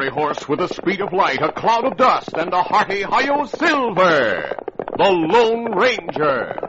fiery horse with the speed of light, a cloud of dust, and a hearty hi-yo silver, the Lone Ranger.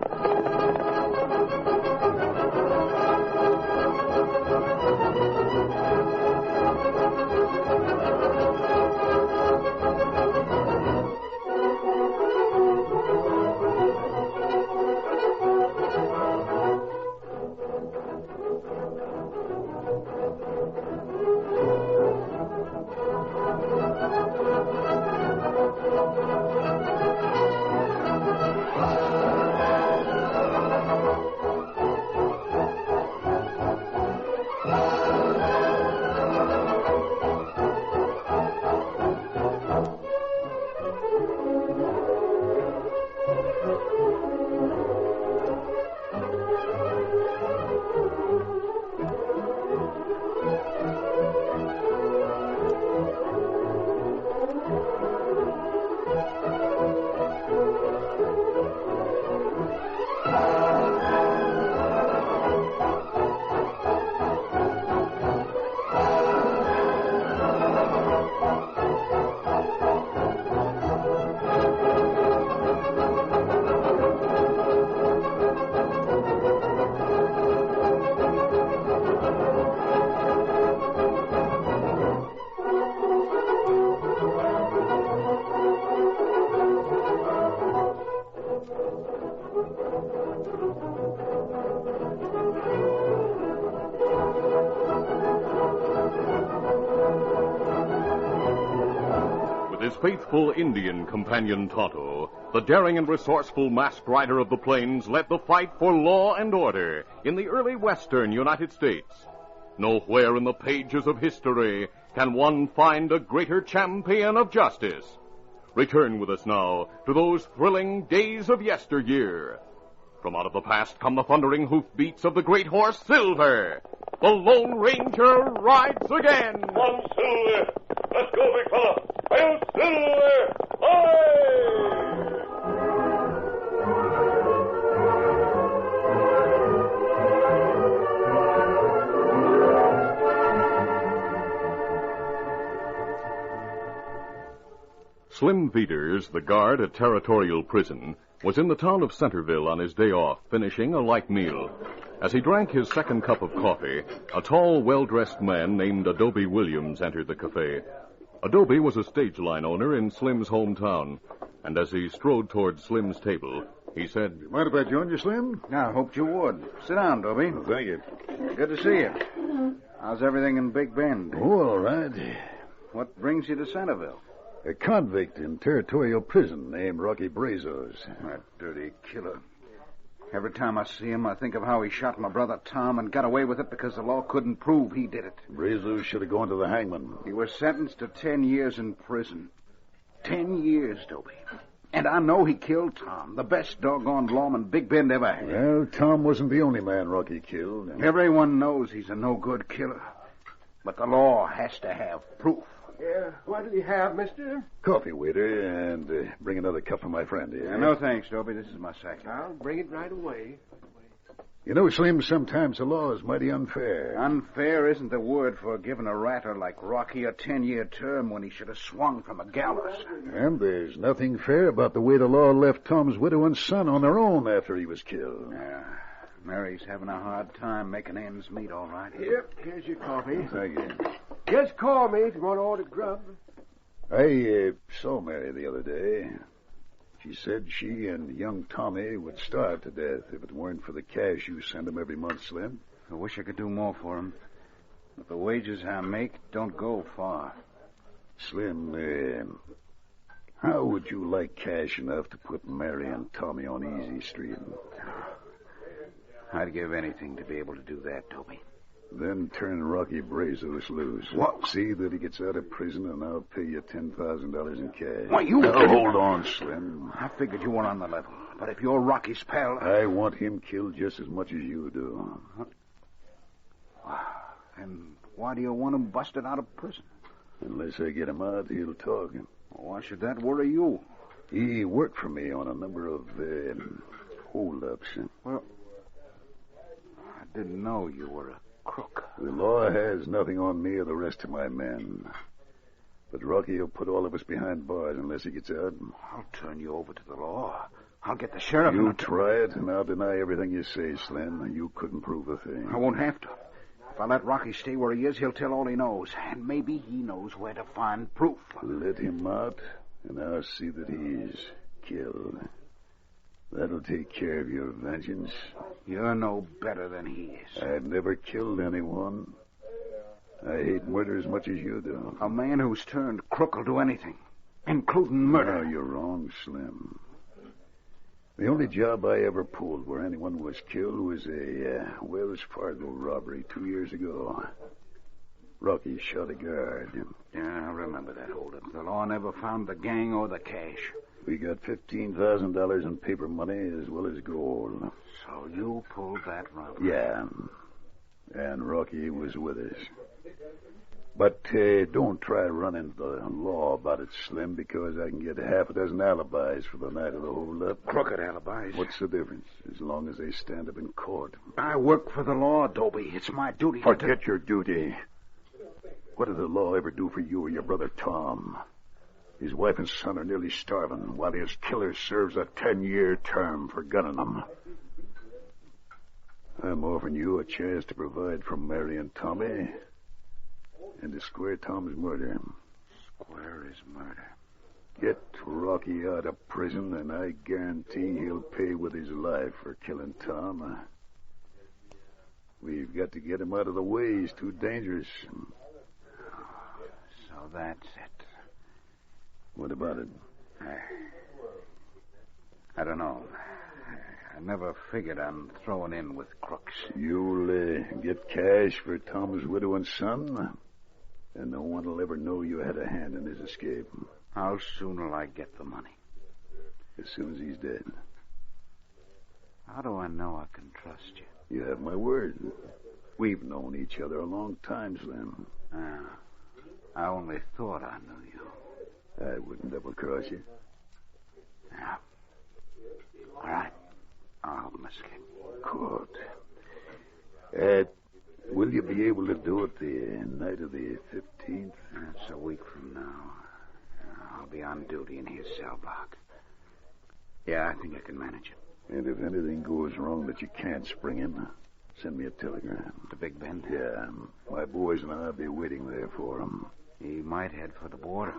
His faithful Indian companion Tonto, the daring and resourceful masked rider of the plains, led the fight for law and order in the early western United States. Nowhere in the pages of history can one find a greater champion of justice. Return with us now to those thrilling days of yesteryear. From out of the past come the thundering hoofbeats of the great horse Silver. The Lone Ranger rides again. Come, Silver. Let's go, big fella. Hail, Silver! Aye! Slim Veters, the guard at Territorial Prison, was in the town of Centerville on his day off, finishing a light meal. As he drank his second cup of coffee, a tall, well-dressed man named Adobe Williams entered the cafe. Adobe was a stage line owner in Slim's hometown, and as he strode toward Slim's table, he said, Mind if I join you, Slim? I hoped you would. Sit down, Dobie. Well, thank you. Good to see you. How's everything in Big Bend? Oh, all right. What brings you to Centerville? A convict in Territorial Prison named Rocky Brazos. That dirty killer. Every time I see him, I think of how he shot my brother Tom and got away with it because the law couldn't prove he did it. Brazos should have gone to the hangman. He was sentenced to 10 years in prison. 10 years, Dobie. And I know he killed Tom, the best doggone lawman Big Bend ever had. Well, Tom wasn't the only man Rocky killed. Everyone knows he's a no-good killer. But the law has to have proof. Yeah, what do you have, mister? Coffee, waiter, and bring another cup for my friend here. No thanks, Dobie. This is my second. I'll bring it right away. You know, Slim, sometimes the law is mighty unfair. Unfair isn't the word for giving a ratter like Rocky a 10-year term when he should have swung from a gallows. And there's nothing fair about the way the law left Tom's widow and son on their own after he was killed. Yeah. Mary's having a hard time making ends meet, all right. Here, here's your coffee. Thank you. Just call me if you want to order grub. I saw Mary the other day. She said she and young Tommy would starve to death if it weren't for the cash you send them every month, Slim. I wish I could do more for him. But the wages I make don't go far. Slim, how would you like cash enough to put Mary and Tommy on Easy Street? I'd give anything to be able to do that, Dobie. Then turn Rocky Brazos loose. What? See that he gets out of prison, and I'll pay you $10,000 in cash. Why, you... Now, hold on, Slim. I figured you were on the level. But if you're Rocky's pal... I want him killed just as much as you do. And why do you want him busted out of prison? Unless I get him out, he'll talk. Why should that worry you? He worked for me on a number of hold-ups. Well, I didn't know you were a crook. The law has nothing on me or the rest of my men. But Rocky will put all of us behind bars unless he gets out. I'll turn you over to the law. I'll get the sheriff. You try it, and I'll deny everything you say, Slim. You couldn't prove a thing. I won't have to. If I let Rocky stay where he is, he'll tell all he knows. And maybe he knows where to find proof. Let him out, and I'll see that he's killed. That'll take care of your vengeance. You're no better than he is. I've never killed anyone. I hate murder as much as you do. A man who's turned crook will do anything, including murder. No, you're wrong, Slim. The only job I ever pulled where anyone was killed was a Wells Fargo robbery 2 years ago. Rocky shot a guard. Yeah, I remember that holdup. The law never found the gang or the cash. We got $15,000 in paper money as well as gold. So you pulled that robbery? Yeah. And Rocky was with us. But don't try to run into the law about it, Slim, because I can get half a dozen alibis for the night of the holdup. Crooked alibis. What's the difference? As long as they stand up in court. I work for the law, Dobie. It's my duty to... Forget your duty. What did the law ever do for you or your brother Tom? His wife and son are nearly starving, while his killer serves a 10-year term for gunning them. I'm offering you a chance to provide for Mary and Tommy, and to square Tom's murder. Square his murder. Get Rocky out of prison, and I guarantee he'll pay with his life for killing Tom. We've got to get him out of the way. He's too dangerous. So that's it. What about it? I don't know. I never figured on throwing in with crooks. You'll get cash for Tom's widow and son, and no one will ever know you had a hand in his escape. How soon will I get the money? As soon as he's dead. How do I know I can trust you? You have my word. We've known each other a long time, Slim. I only thought I knew you. I wouldn't double-cross you. Yeah. All right. I'll escape. Good. Will you be able to do it the night of the 15th? That's a week from now. I'll be on duty in his cell block. Yeah, I think I can manage it. And if anything goes wrong that you can't spring in, send me a telegram. To Big Bend? Yeah. My boys and I'll be waiting there for him. He might head for the border.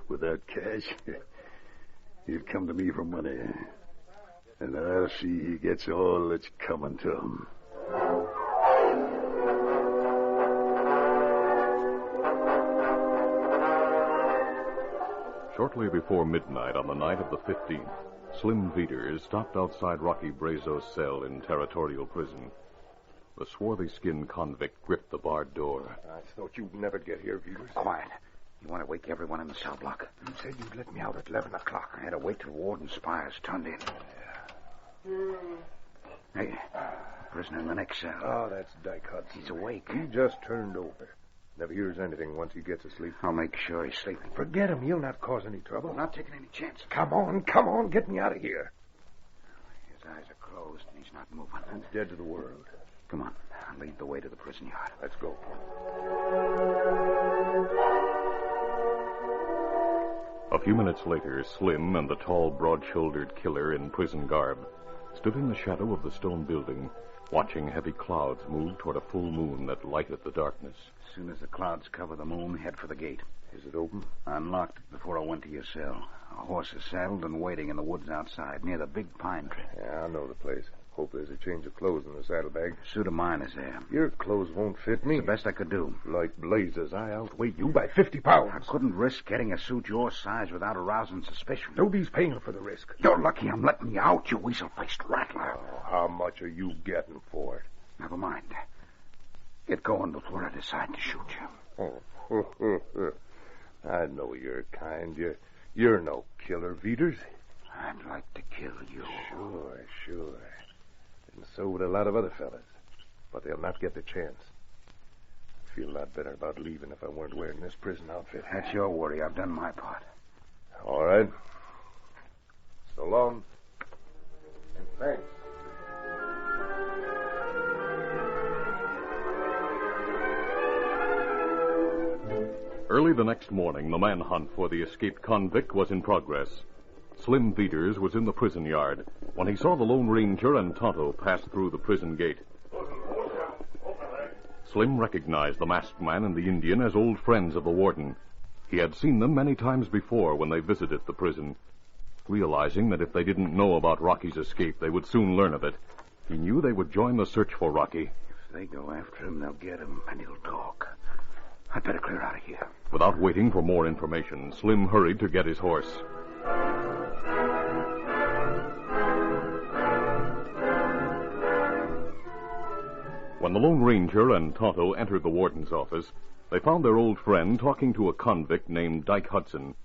Without cash, he'll come to me for money. And I'll see he gets all that's coming to him. Shortly before midnight on the night of the 15th, Slim Veters stopped outside Rocky Brazo's cell in Territorial Prison. The swarthy-skinned convict gripped the barred door. I thought you'd never get here, Veters. Quiet. You want to wake everyone in the cell block? You said you'd let me out at 11 o'clock. I had to wait till Warden Spires turned in. Hey, prisoner in the next cell. Oh, that's Dyke Hudson. He's awake. He just turned over. Never hears anything once he gets asleep. I'll make sure he's sleeping. Forget him. He'll not cause any trouble. I'm not taking any chances. Come on. Get me out of here. His eyes are closed and he's not moving. He's dead to the world. Come on. I'll lead the way to the prison yard. Let's go. A few minutes later, Slim and the tall, broad-shouldered killer in prison garb stood in the shadow of the stone building, watching heavy clouds move toward a full moon that lighted the darkness. As soon as the clouds cover the moon, head for the gate. Is it open? I unlocked it before I went to your cell. A horse is saddled and waiting in the woods outside, near the big pine tree. Yeah, I know the place. Hope there's a change of clothes in the saddlebag. A suit of mine is there. Your clothes won't fit me. The best I could do. Like blazes, I outweigh you by 50 pounds. I couldn't risk getting a suit your size without arousing suspicion. Nobody's paying for the risk. You're lucky I'm letting you out, you weasel-faced rattler. Oh, how much are you getting for it? Never mind. Get going before I decide to shoot you. Oh, I know your kind. You're no killer, Veters. I'd like to kill you. Sure. And so would a lot of other fellas. But they'll not get the chance. I'd feel a lot better about leaving if I weren't wearing this prison outfit. That's your worry. I've done my part. All right. So long. And thanks. Early the next morning, the manhunt for the escaped convict was in progress. Slim Peters was in the prison yard when he saw the Lone Ranger and Tonto pass through the prison gate. Slim recognized the masked man and the Indian as old friends of the warden. He had seen them many times before when they visited the prison. Realizing that if they didn't know about Rocky's escape, they would soon learn of it, he knew they would join the search for Rocky. If they go after him, they'll get him, and he'll talk. I'd better clear out of here. Without waiting for more information, Slim hurried to get his horse. When the Lone Ranger and Tonto entered the warden's office, they found their old friend talking to a convict named Dyke Hudson.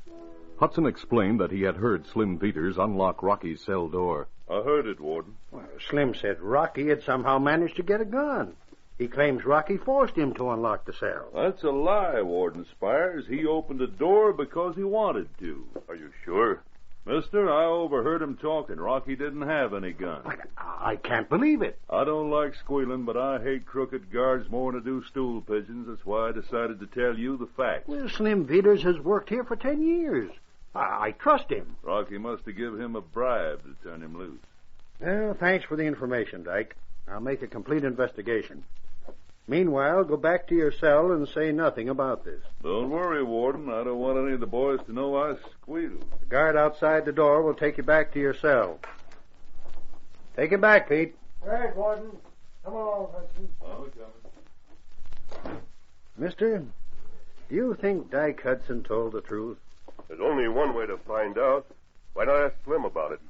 Hudson explained that he had heard Slim Peters unlock Rocky's cell door. I heard it, Warden. Well, Slim said Rocky had somehow managed to get a gun. He claims Rocky forced him to unlock the cell. That's a lie, Warden Spires. He opened the door because he wanted to. Are you sure? Mister, I overheard him talking. Rocky didn't have any gun. I can't believe it. I don't like squealing, but I hate crooked guards more than I do stool pigeons. That's why I decided to tell you the facts. Well, Slim Peters has worked here for 10 years. I trust him. Rocky must have given him a bribe to turn him loose. Well, thanks for the information, Dyke. I'll make a complete investigation. Meanwhile, go back to your cell and say nothing about this. Don't worry, Warden. I don't want any of the boys to know I squealed. The guard outside the door will take you back to your cell. Take him back, Pete. All right, Warden. Come along, Hudson. Oh, coming. Mister, do you think Dyke Hudson told the truth? There's only one way to find out. Why not ask Slim about it?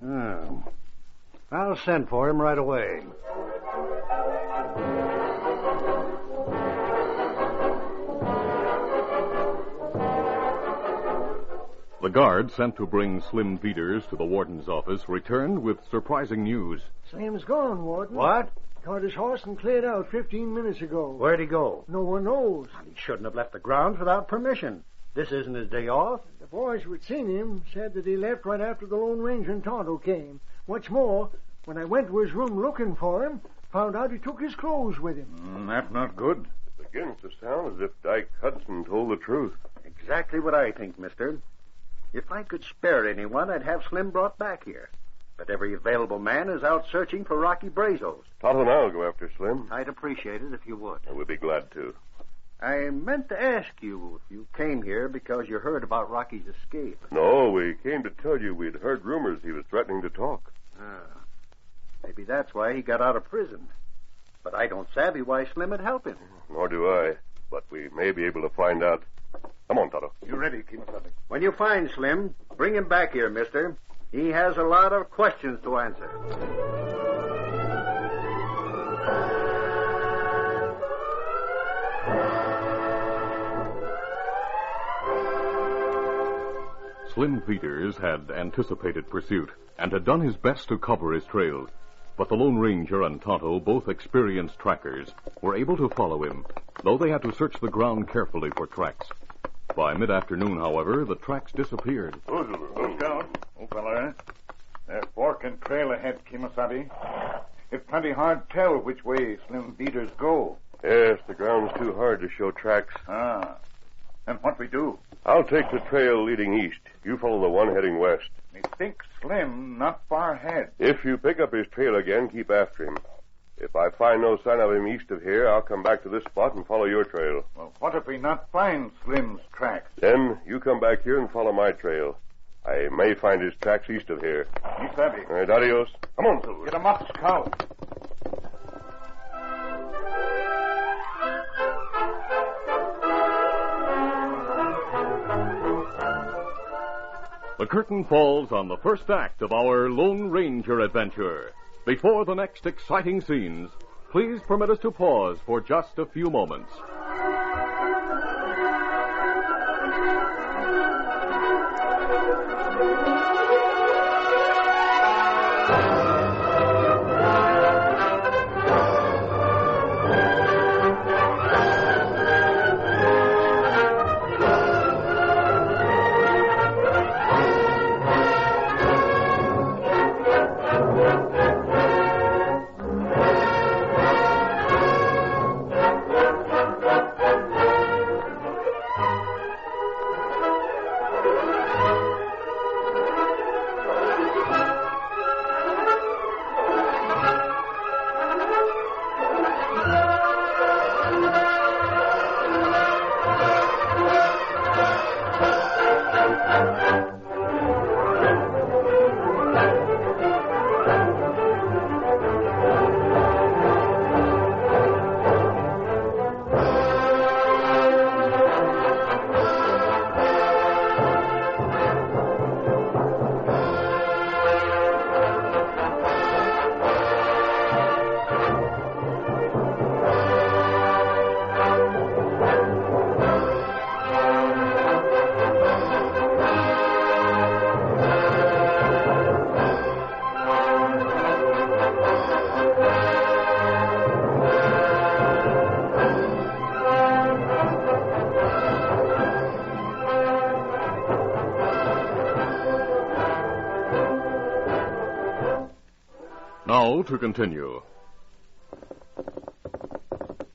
Oh. I'll send for him right away. The guard sent to bring Slim Peters to the warden's office returned with surprising news. Slim's gone, Warden. What? Caught his horse and cleared out 15 minutes ago. Where'd he go? No one knows. He shouldn't have left the grounds without permission. This isn't his day off. The boys who'd seen him said that he left right after the Lone Ranger and Tonto came. What's more, when I went to his room looking for him, found out he took his clothes with him. That's not good. It begins to sound as if Dyke Hudson told the truth. Exactly what I think, mister. If I could spare anyone, I'd have Slim brought back here. But every available man is out searching for Rocky Brazos. Tonto and I'll go after Slim. I'd appreciate it if you would. And we'll be glad to. I meant to ask you if you came here because you heard about Rocky's escape. No, we came to tell you we'd heard rumors he was threatening to talk. Maybe that's why he got out of prison. But I don't savvy why Slim would help him. Nor do I. But we may be able to find out. Come on, Tonto. You ready, Kimasabi? When you find Slim, bring him back here, mister. He has a lot of questions to answer. Slim Peters had anticipated pursuit and had done his best to cover his trail. But the Lone Ranger and Tonto, both experienced trackers, were able to follow him, though they had to search the ground carefully for tracks. By mid-afternoon, however, the tracks disappeared. Look down, old fella. That fork and trail ahead, Kimasabi. It's plenty hard to tell which way Slim Peters go. Yes, the ground's too hard to show tracks. And what we do? I'll take the trail leading east. You follow the one heading west. Me think Slim not far ahead. If you pick up his trail again, keep after him. If I find no sign of him east of here, I'll come back to this spot and follow your trail. Well, what if we not find Slim's tracks? Then you come back here and follow my trail. I may find his tracks east of here. Kimasabi. All right, adios. Come on, Silver. Get 'em up, Scout. The curtain falls on the first act of our Lone Ranger adventure. Before the next exciting scenes, please permit us to pause for just a few moments. to continue.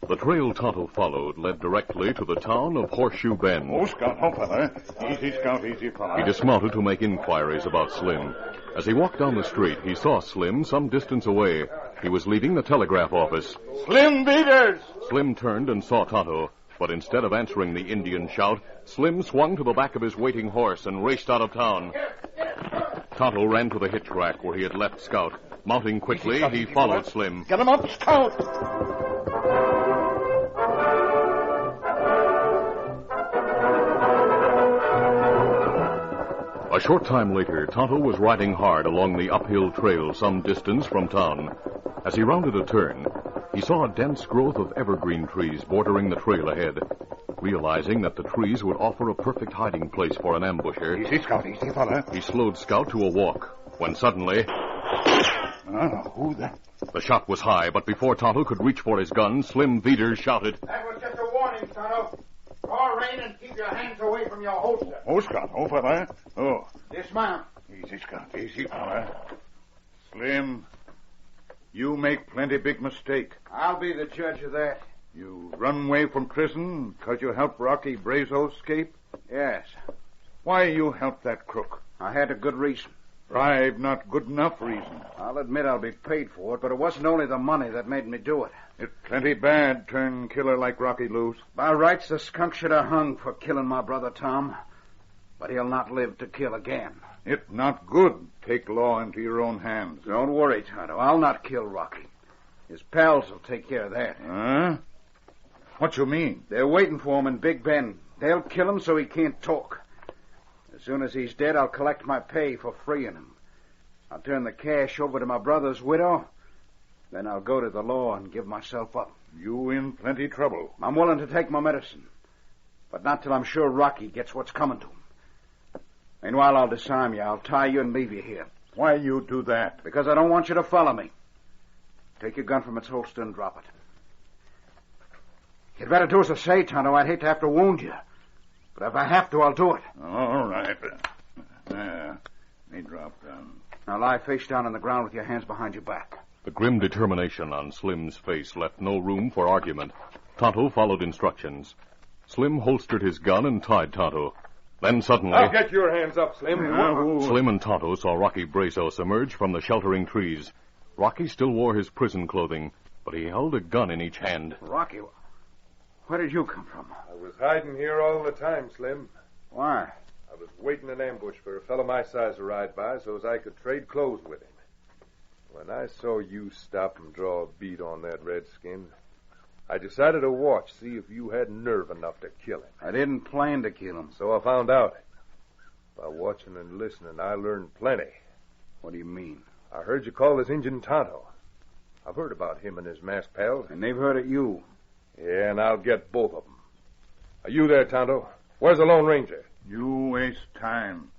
The trail Tonto followed led directly to the town of Horseshoe Bend. Oh, Scout, oh, fella. Easy, Scout, easy, fella. He dismounted to make inquiries about Slim. As he walked down the street, he saw Slim some distance away. He was leaving the telegraph office. Slim Beaters! Slim turned and saw Tonto, but instead of answering the Indian shout, Slim swung to the back of his waiting horse and raced out of town. Tonto ran to the hitch rack where he had left Scout. Mounting quickly, he followed Slim. Get him up, Scout! A short time later, Tonto was riding hard along the uphill trail some distance from town. As he rounded a turn, he saw a dense growth of evergreen trees bordering the trail ahead. Realizing that the trees would offer a perfect hiding place for an ambusher, Easy, Scout, easy, fella. he slowed Scout to a walk, when suddenly Who that? the shot was high, but before Tonto could reach for his gun, Slim Veeders shouted. That was just a warning, Tonto. Draw rein and keep your hands away from your holster. Oh, Scout, oh, fella. Oh. Dismount. Easy, Scout, easy, fella. Slim, you make plenty big mistake. I'll be the judge of that. You run away from prison because you helped Rocky Brazo escape? Yes, Why you help that crook? I had a good reason. Bribe not good enough reason. I'll admit I'll be paid for it, but it wasn't only the money that made me do it. It's plenty bad turn killer like Rocky loose. By rights, the skunk should have hung for killing my brother Tom, but he'll not live to kill again. It's not good take law into your own hands. Don't worry, Tonto. I'll not kill Rocky. His pals will take care of that. Huh? What you mean? They're waiting for him in Big Bend. They'll kill him so he can't talk. As soon as he's dead, I'll collect my pay for freeing him. I'll turn the cash over to my brother's widow. Then I'll go to the law and give myself up. You in plenty trouble. I'm willing to take my medicine, but not till I'm sure Rocky gets what's coming to him. Meanwhile, I'll disarm you. I'll tie you and leave you here. Why you do that? Because I don't want you to follow me. Take your gun from its holster and drop it. You'd better do as I say, Tonto. I'd hate to have to wound you. But if I have to, I'll do it. All right. Me drop down. Now lie face down on the ground with your hands behind your back. The grim determination on Slim's face left no room for argument. Tonto followed instructions. Slim holstered his gun and tied Tonto. Then suddenly, Now get your hands up, Slim. Slim and Tonto saw Rocky Brazos emerge from the sheltering trees. Rocky still wore his prison clothing, but he held a gun in each hand. Rocky, where did you come from? I was hiding here all the time, Slim. Why? I was waiting in ambush for a fellow my size to ride by so as I could trade clothes with him. When I saw you stop and draw a bead on that redskin, I decided to watch, see if you had nerve enough to kill him. I didn't plan to kill him. So I found out. By watching and listening, I learned plenty. What do you mean? I heard you call this Injun Tonto. I've heard about him and his masked pals. And they've heard of you. Yeah, and I'll get both of them. Are you there, Tonto? Where's the Lone Ranger? You waste time.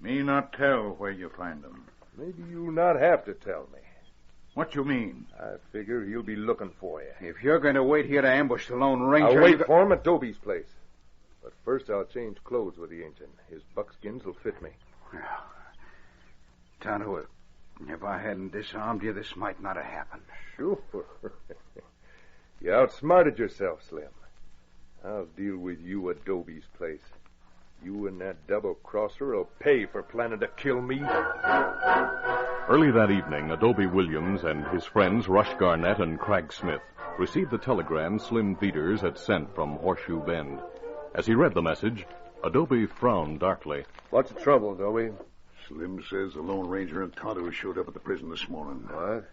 Me not tell where you find him. Maybe you'll not have to tell me. What you mean? I figure he'll be looking for you. If you're going to wait here to ambush the Lone Ranger... I'll wait for him at Dobie's place. But first I'll change clothes with the Injun. His buckskins will fit me. Well, Tonto, if I hadn't disarmed you, this might not have happened. Sure. You outsmarted yourself, Slim. I'll deal with you at Dobie's place. You and that double-crosser will pay for planning to kill me. Early that evening, Adobe Williams and his friends Rush Garnett and Crag Smith received the telegram Slim Veeders had sent from Horseshoe Bend. As he read the message, Adobe frowned darkly. What's the trouble, Dobie? Slim says the Lone Ranger and Tonto showed up at the prison this morning. What?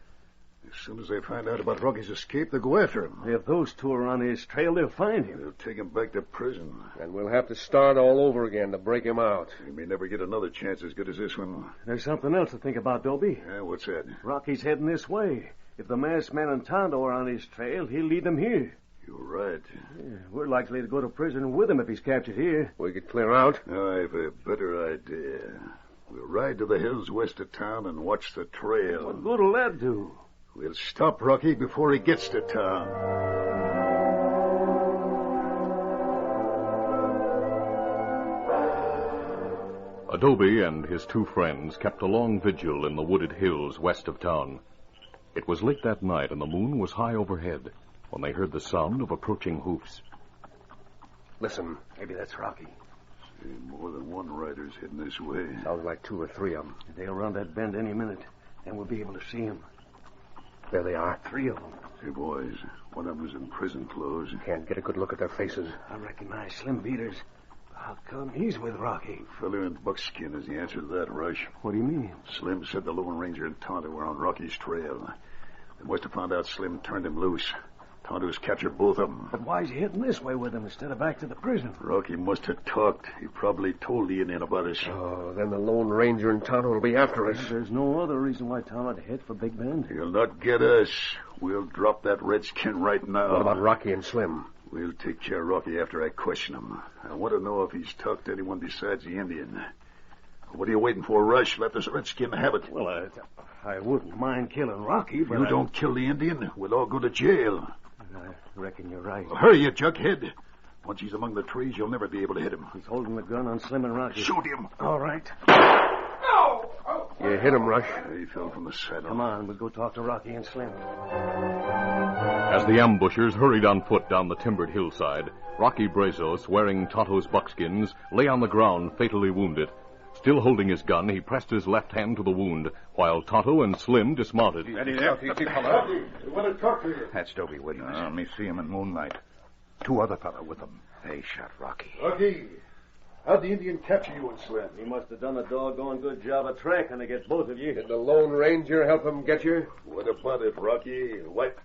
As soon as they find out about Rocky's escape, they'll go after him. If those two are on his trail, they'll find him. They'll take him back to prison. And we'll have to start all over again to break him out. He may never get another chance as good as this one. There's something else to think about, Dobie. Yeah, what's that? Rocky's heading this way. If the masked man and Tonto are on his trail, he'll lead them here. You're right. Yeah, we're likely to go to prison with him if he's captured here. We could clear out. I've a better idea. We'll ride to the hills west of town and watch the trail. What good will that do? We'll stop Rocky before he gets to town. Adobe and his two friends kept a long vigil in the wooded hills west of town. It was late that night, and the moon was high overhead when they heard the sound of approaching hoofs. Listen, maybe that's Rocky. See, more than one rider's heading this way. Sounds like 2 or 3 of them. They'll run that bend any minute, and we'll be able to see them. There they are. 3 of them. Hey, boys, one of them's in prison clothes. Can't get a good look at their faces. I recognize Slim Peters. How come he's with Rocky? Fella in buckskin is the answer to that, Rush. What do you mean? Slim said the Lone Ranger and Tonto were on Rocky's trail. They must have found out Slim turned him loose. Tonto's captured both of them. But why's he heading this way with them instead of back to the prison? Rocky must have talked. He probably told the Indian about us. Oh, then the Lone Ranger and Tonto will be after us. There's no other reason why Tonto would head for Big Bend. He'll not get us. We'll drop that redskin right now. What about Rocky and Slim? We'll take care of Rocky after I question him. I want to know if he's talked to anyone besides the Indian. What are you waiting for, Rush? Let this redskin have it. Well, I wouldn't mind killing Rocky, If but you don't kill the Indian, we'll all go to jail. I reckon you're right. Well, hurry, you jughead. Once he's among the trees, you'll never be able to hit him. He's holding the gun on Slim and Rocky. Shoot him. All right. You hit him, Rush. He fell from the saddle. Come on, we'll go talk to Rocky and Slim. As the ambushers hurried on foot down the timbered hillside, Rocky Brazos, wearing Tonto's buckskins, lay on the ground, fatally wounded. Still holding his gun, he pressed his left hand to the wound, while Tonto and Slim dismounted. Ready there? Easy, fella. We want to talk to you. That's Dobie Williams. Me see him in moonlight. 2 other fellas with him. They shot Rocky. Rocky, how'd the Indian capture you and Slim? He must have done a doggone good job of tracking to get both of you. Did the Lone Ranger help him get you? What about it, Rocky? What?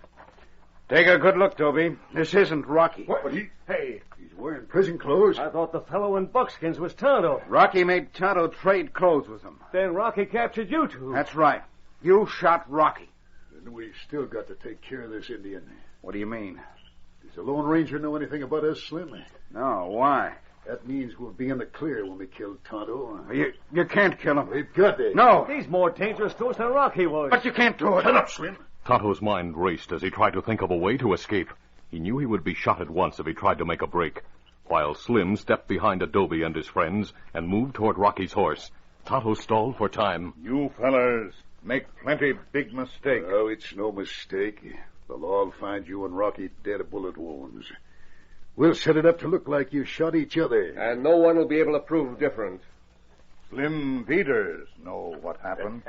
Take a good look, Dobie. This isn't Rocky. What? Hey, he's wearing prison clothes. I thought the fellow in buckskins was Tonto. Rocky made Tonto trade clothes with him. Then Rocky captured you two. That's right. You shot Rocky. Then we still got to take care of this Indian. What do you mean? Does the Lone Ranger know anything about us, Slim? No, why? That means we'll be in the clear when we kill Tonto. You can't kill him. We've got to. No. He's more dangerous to us than Rocky was. But you can't do it. Shut up, Slim. Tonto's mind raced as he tried to think of a way to escape. He knew he would be shot at once if he tried to make a break. While Slim stepped behind Adobe and his friends and moved toward Rocky's horse, Tonto stalled for time. You fellas make plenty big mistake. Oh, it's no mistake. The law'll find you and Rocky dead of bullet wounds. We'll set it up to look like you shot each other. And no one will be able to prove different. Slim Peters know what happened.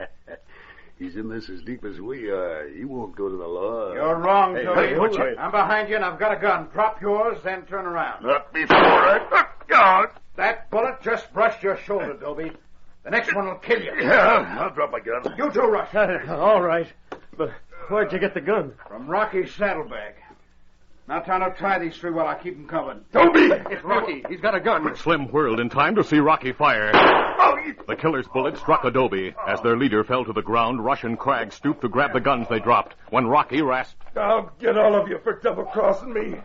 He's in this as deep as we are. He won't go to the law. You're wrong, Dobie. hey, watch it. I'm behind you and I've got a gun. Drop yours, then turn around. Not before I... That bullet just brushed your shoulder, Dobie. The next one will kill you. Yeah, I'll drop my gun. You too, Rush. All right. But where'd you get the gun? From Rocky's saddlebag. Now, Tonto, tie these 3 while I keep them covered. Toby! It's Rocky. He's got a gun. Slim whirled in time to see Rocky fire. The killer's bullet struck Adobe. As their leader fell to the ground, Rush and Cragg stooped to grab the guns they dropped, when Rocky rasped, I'll get all of you for double-crossing me.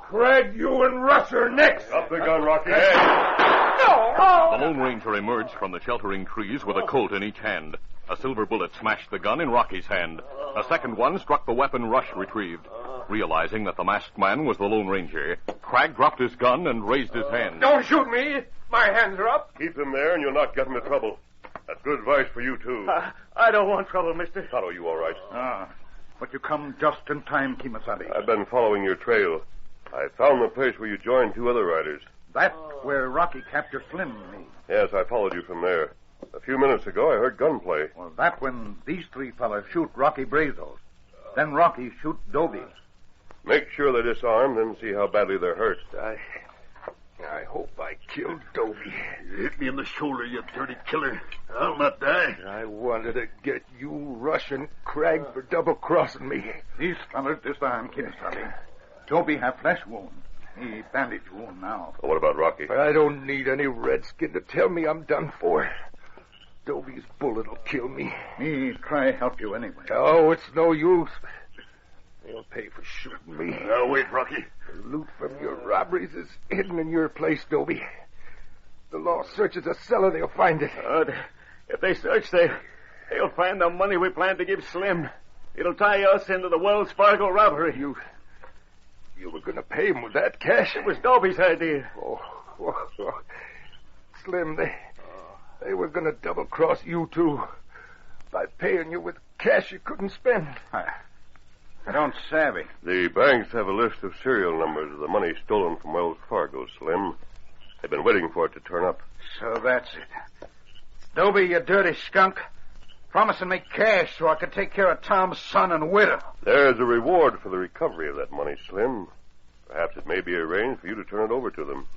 Cragg, you and Rush are next. Drop the gun, Rocky. The Lone Ranger emerged from the sheltering trees with a Colt in each hand. A silver bullet smashed the gun in Rocky's hand. A second one struck the weapon Rush retrieved. Realizing that the masked man was the Lone Ranger, Cragg dropped his gun and raised his hand. Don't shoot me. My hands are up. Keep him there and you'll not get into trouble. That's good advice for you, too. I don't want trouble, mister. Tonto, you all right? But you come just in time, Kimasabi. I've been following your trail. I found the place where you joined 2 other riders. That's where Rocky captured Slim and me. Yes, I followed you from there. A few minutes ago, I heard gunplay. Well, that's when these 3 fellas shoot Rocky Brazos. Then Rocky shoots Dobie. Make sure they're disarmed, then see how badly they're hurt. I hope I killed Dobie. You hit me in the shoulder, you dirty killer. I'll not die. I wanted to get you, Rush, and Cragg for double-crossing me. These fellas disarmed Kimasabi. Dobie have flesh wounds. He bandage wound now. Well, what about Rocky? I don't need any redskin to tell me I'm done for. Dobie's bullet will kill me. Me try help you anyway. Oh, it's no use. They'll pay for shooting me. Now, wait, Rocky. The loot from your robberies is hidden in your place, Dobie. The law searches a cellar, they'll find it. If they search, they'll find the money we plan to give Slim. It'll tie us into the Wells Fargo robbery. You were going to pay him with that cash? It was Dobie's idea. Slim, they were going to double-cross you, too, by paying you with cash you couldn't spend. I don't savvy. The banks have a list of serial numbers of the money stolen from Wells Fargo, Slim. They've been waiting for it to turn up. So that's it. Dobie, you dirty skunk. Promising me cash so I could take care of Tom's son and widow. There's a reward for the recovery of that money, Slim. Perhaps it may be arranged for you to turn it over to them.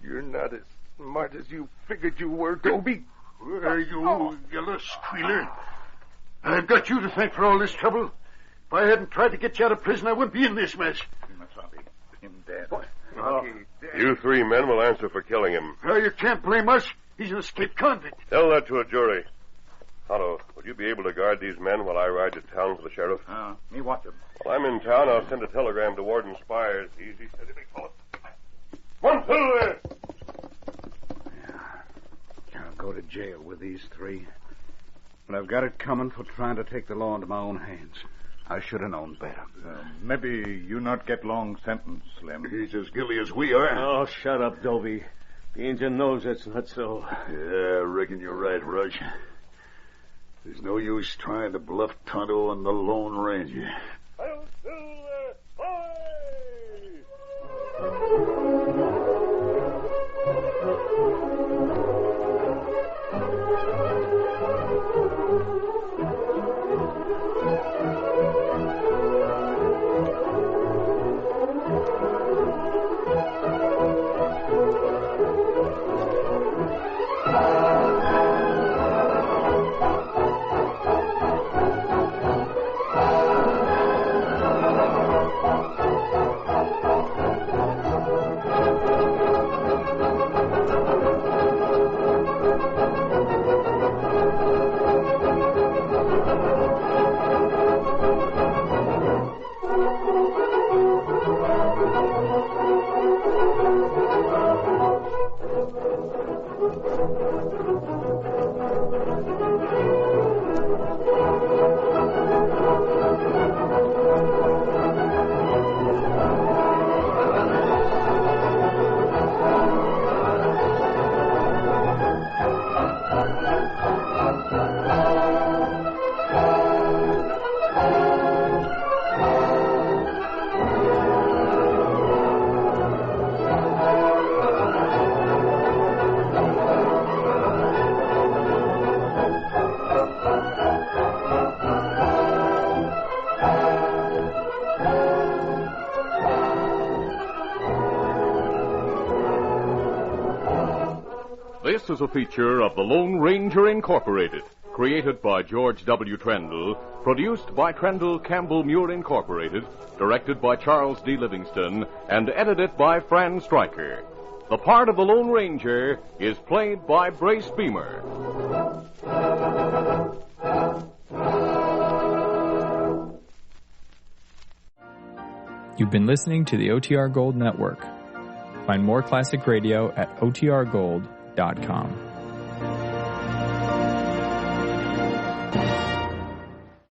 You're not as smart as you figured you were, Dobie. Where are you, yellow squealer? I've got you to thank for all this trouble. If I hadn't tried to get you out of prison, I wouldn't be in this mess. Him dead. You three men will answer for killing him. Well, you can't blame us. He's an escaped convict. Tell that to a jury. Otto, would you be able to guard these men while I ride to town for the sheriff? Me watch him. While I'm in town, I'll send a telegram to Warden Spires. Easy, steady, big fella. One, two, there. I'll go to jail with these three. But I've got it coming for trying to take the law into my own hands. I should have known better. Maybe you not get long sentence, Slim. He's as guilty as we are. Oh, shut up, Dobie. The Injun knows that's not so. Yeah, I reckon you're right, Rush. There's no use trying to bluff Tonto and the Lone Ranger. This is a feature of the Lone Ranger Incorporated, created by George W. Trendle, produced by Trendle Campbell Muir Incorporated, directed by Charles D. Livingston, and edited by Fran Stryker. The part of the Lone Ranger is played by Brace Beamer. You've been listening to the OTR Gold Network. Find more classic radio at otrgold.com.